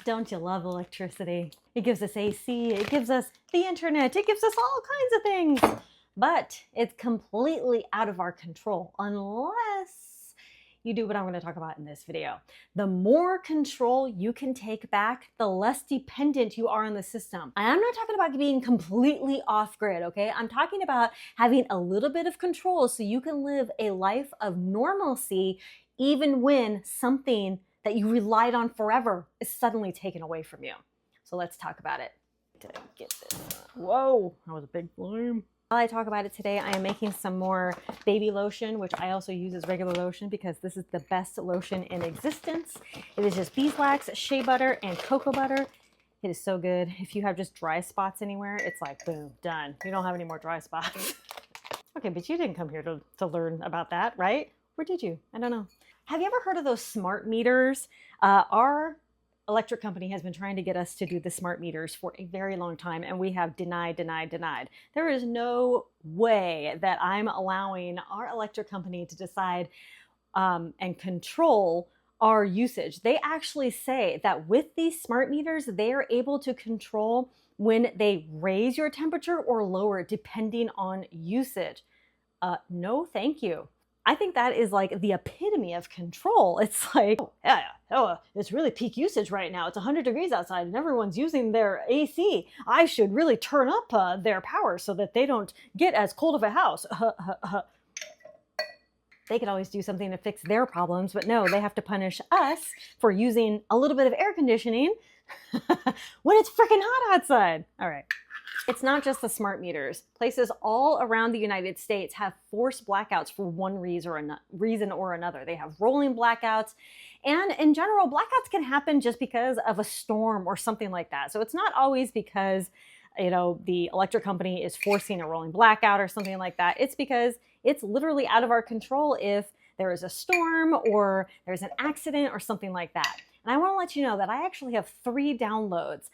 don't you love electricity? It gives us AC, it gives us the internet, it gives us all kinds of things. But it's completely out of our control unless you do what I'm going to talk about in this video. The more control you can take back, the less dependent you are on the system. And I'm not talking about being completely off grid, okay? I'm talking about having a little bit of control so you can live a life of normalcy even when something that you relied on forever is suddenly taken away from you. So let's talk about it. Did I get this? Whoa, that was a big flame. While I talk about it today, I am making some more baby lotion, which I also use as regular lotion because this is the best lotion in existence. It is just beeswax, shea butter, and cocoa butter. It is so good. If you have just dry spots anywhere, it's like, boom, done. You don't have any more dry spots. Okay, but you didn't come here to learn about that, right? Or did you? I don't know. Have you ever heard of those smart meters? Our electric company has been trying to get us to do the smart meters for a very long time, and we have denied. There is no way that I'm allowing our electric company to decide and control our usage. They actually say that with these smart meters, they are able to control when they raise your temperature or lower it depending on usage. No, thank you. I think that is like the epitome of control. It's like, it's really peak usage right now. It's 100 degrees outside and everyone's using their AC. I should really turn up their power so that they don't get as cold of a house. They could always do something to fix their problems, but no, they have to punish us for using a little bit of air conditioning when it's freaking hot outside. All right. It's not just the smart meters. Places all around the United States have forced blackouts for one reason or another. They have rolling blackouts. And in general, blackouts can happen just because of a storm or something like that. So it's not always because, the electric company is forcing a rolling blackout or something like that. It's because it's literally out of our control if there is a storm or there's an accident or something like that. And I want to let you know that I actually have 3 downloads.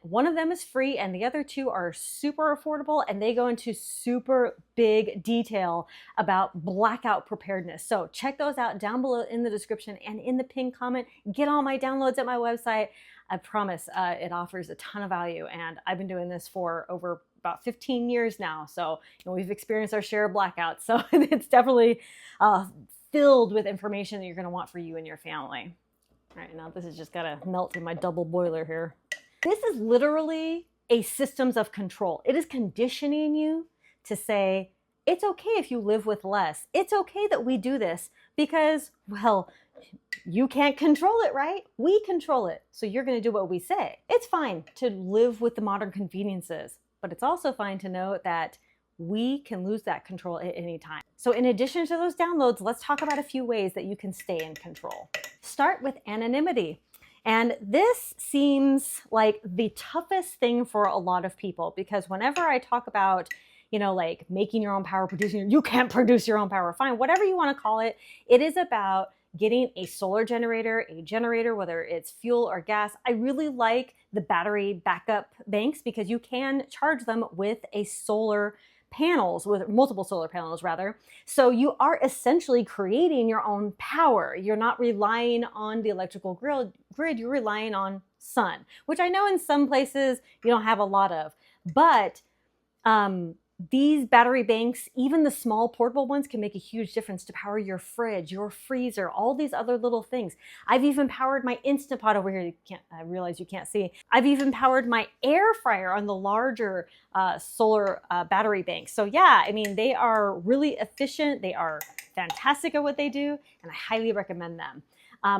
One of them is free and the other 2 are super affordable, and they go into super big detail about blackout preparedness. So check those out down below in the description and in the pinned comment. Get all my downloads at my website. I promise it offers a ton of value, and I've been doing this for over about 15 years now. So we've experienced our share of blackouts. So it's definitely filled with information that you're going to want for you and your family. All right, now this has just got to melt in my double boiler here. This is literally a systems of control. It is conditioning you to say, it's okay if you live with less. It's okay that we do this because, well, you can't control it, right? We control it. So you're going to do what we say. It's fine to live with the modern conveniences, but it's also fine to know that we can lose that control at any time. So in addition to those downloads, let's talk about a few ways that you can stay in control. Start with anonymity. And this seems like the toughest thing for a lot of people, because whenever I talk about, like making your own power, you can't produce your own power, fine, whatever you want to call it, it is about getting a solar generator, a generator, whether it's fuel or gas. I really like the battery backup banks because you can charge them with a solar panels, with multiple solar panels rather. So you are essentially creating your own power. You're not relying on the electrical grid, you're relying on sun, which I know in some places you don't have a lot of, but these battery banks, even the small portable ones, can make a huge difference to power your fridge, your freezer, all these other little things. I've even powered my Instant Pot over here. I realize you can't see. I've even powered my air fryer on the larger solar battery banks. So yeah, I mean, they are really efficient. They are fantastic at what they do, and I highly recommend them.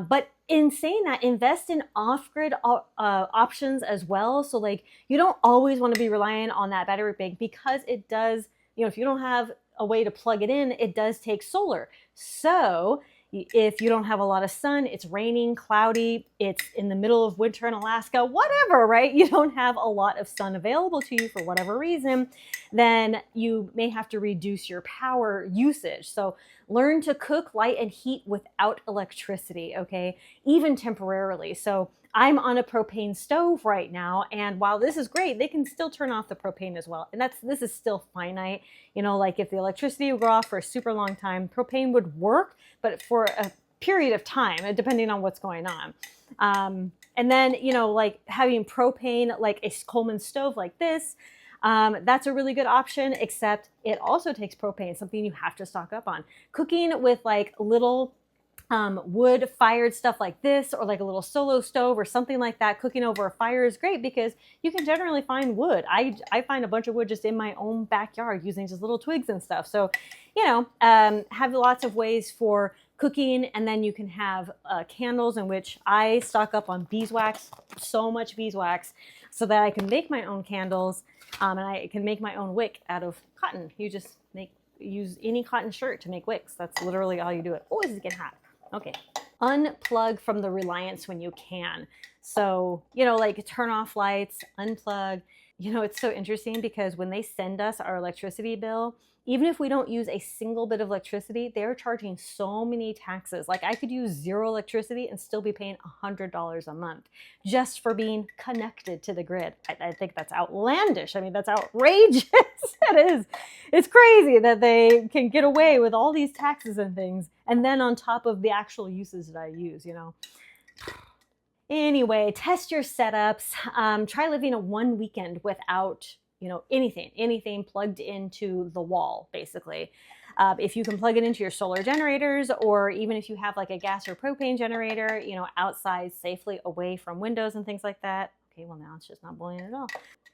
But in saying that, invest in off-grid options as well. So like, you don't always want to be relying on that battery bank because it does, if you don't have a way to plug it in, it does take solar. So if you don't have a lot of sun, it's raining, cloudy, it's in the middle of winter in Alaska, whatever, right? You don't have a lot of sun available to you for whatever reason, then you may have to reduce your power usage. So learn to cook, light, and heat without electricity, okay? Even temporarily. So I'm on a propane stove right now, and while this is great, they can still turn off the propane as well. And this is still finite. Like if the electricity would go off for a super long time, propane would work, but for a period of time, depending on what's going on. And then, you know, like having propane, like a Coleman stove like this, that's a really good option, except it also takes propane, something you have to stock up on. Cooking with like little wood fired stuff like this, or like a little solo stove or something like that, cooking over a fire is great because you can generally find wood. I find a bunch of wood just in my own backyard using just little twigs and stuff. So, you know, have lots of ways for cooking. And then you can have candles, in which I stock up on beeswax, so much beeswax, so that I can make my own candles, and I can make my own wick out of cotton. You just use any cotton shirt to make wicks. That's literally all you do. It always get hot. Okay. Unplug from the reliance when you can. So, you know, like turn off lights, unplug. You know, it's so interesting because when they send us our electricity bill, even if we don't use a single bit of electricity, they're charging so many taxes. Like I could use 0 electricity and still be paying $100 a month just for being connected to the grid. I think that's outlandish. I mean, that's outrageous. It is. It's crazy that they can get away with all these taxes and things. And then on top of the actual uses that I use, you know. Anyway, test your setups. Try living a one weekend without, you know, anything plugged into the wall, basically. If you can plug it into your solar generators, or even if you have like a gas or propane generator, you know, outside safely away from windows and things like that. Okay, well now it's just not boiling at all.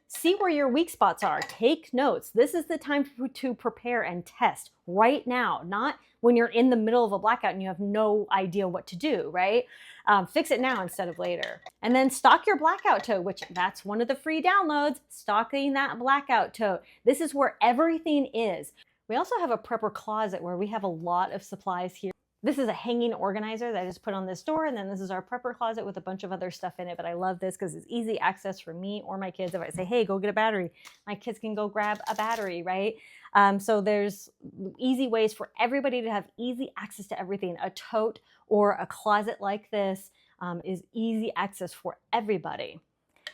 See where your weak spots are. Take notes. This is the time to prepare and test right now, not when you're in the middle of a blackout and you have no idea what to do, right? Fix it now instead of later. And then stock your blackout tote, which that's one of the free downloads, stocking that blackout tote. This is where everything is. We also have a prepper closet where we have a lot of supplies here. This is a hanging organizer that I just put on this door, and then this is our prepper closet with a bunch of other stuff in it. But I love this because it's easy access for me or my kids. If I say, hey, go get a battery, my kids can go grab a battery, right? So there's easy ways for everybody to have easy access to everything. A tote or a closet like this is easy access for everybody.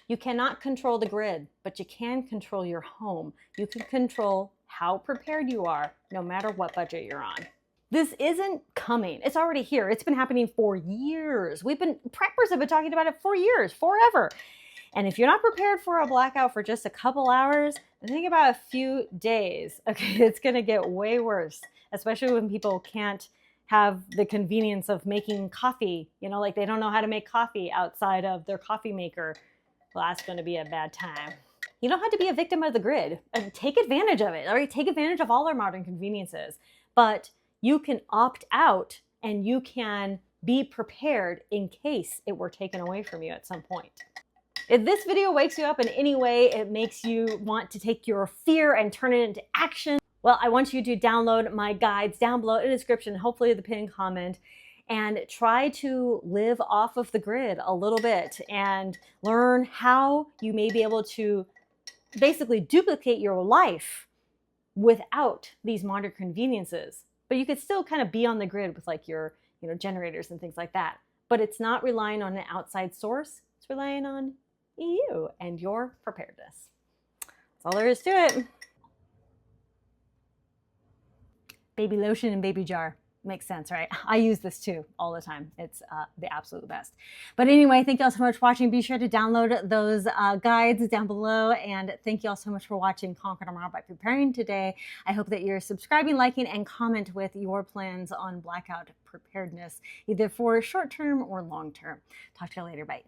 You cannot control the grid, but you can control your home. You can control how prepared you are, no matter what budget you're on. This isn't coming. It's already here. It's been happening for years. Preppers have been talking about it for years, forever. And if you're not prepared for a blackout for just a couple hours, think about a few days. Okay, it's gonna get way worse, especially when people can't have the convenience of making coffee. You know, like they don't know how to make coffee outside of their coffee maker. Well, that's gonna be a bad time. You don't have to be a victim of the grid. Take advantage of it, all right? Take advantage of all our modern conveniences. But you can opt out and you can be prepared in case it were taken away from you at some point. If this video wakes you up in any way, it makes you want to take your fear and turn it into action, well, I want you to download my guides down below in the description, hopefully the pinned comment, and try to live off of the grid a little bit and learn how you may be able to basically duplicate your life without these modern conveniences. But you could still kind of be on the grid with like your, you know, generators and things like that. But it's not relying on an outside source. It's relying on you and your preparedness. That's all there is to it. Baby lotion and baby jar. Makes sense, right? I use this too all the time. It's the absolute best. But anyway, thank you all so much for watching. Be sure to download those guides down below. And thank you all so much for watching Conquer Tomorrow by Preparing today. I hope that you're subscribing, liking, and comment with your plans on blackout preparedness, either for short term or long term. Talk to you later. Bye.